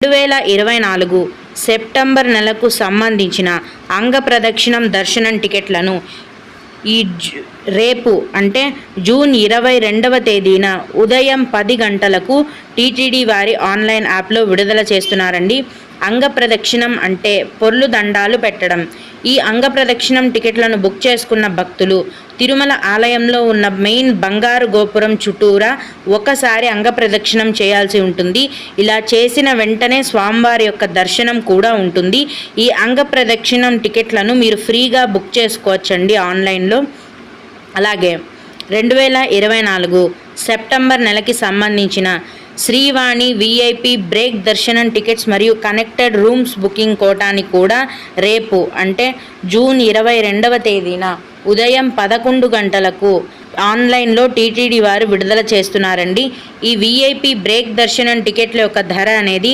2024 September నెలకు సంబంధించిన అంగ ప్రదక్షిణం దర్శనం టికెట్లను రేపు అంటే జూన్ 22వ తేదీన ఉదయం 10 గంటలకు టీటీడీ వారి ఆన్లైన్ యాప్లో విడుదల చేస్తున్నారండి. అంగ ప్రదక్షిణం అంటే పొర్లు దండాలు పెట్టడం. ఈ అంగ ప్రదక్షిణం టికెట్లను బుక్ చేసుకున్న భక్తులు తిరుమల ఆలయంలో ఉన్న మెయిన్ బంగారు గోపురం చుట్టూరా ఒకసారి అంగ ప్రదక్షిణం చేయాల్సి ఉంటుంది. ఇలా చేసిన వెంటనే స్వామివారి యొక్క దర్శనం కూడా ఉంటుంది. ఈ అంగ ప్రదక్షిణం టికెట్లను మీరు ఫ్రీగా బుక్ చేసుకోవచ్చండి ఆన్లైన్లో. అలాగే 2024 సెప్టెంబర్ నెలకి సంబంధించిన శ్రీవాణి విఐపి బ్రేక్ దర్శనం టికెట్స్ మరియు కనెక్టెడ్ రూమ్స్ బుకింగ్ కోటాని కూడా రేపు అంటే జూన్ 22వ తేదీన ఉదయం 11 గంటలకు ఆన్లైన్లో టీటీడీ వారు విడుదల చేస్తున్నారండి. ఈ విఐపి బ్రేక్ దర్శనం టికెట్ల యొక్క ధర అనేది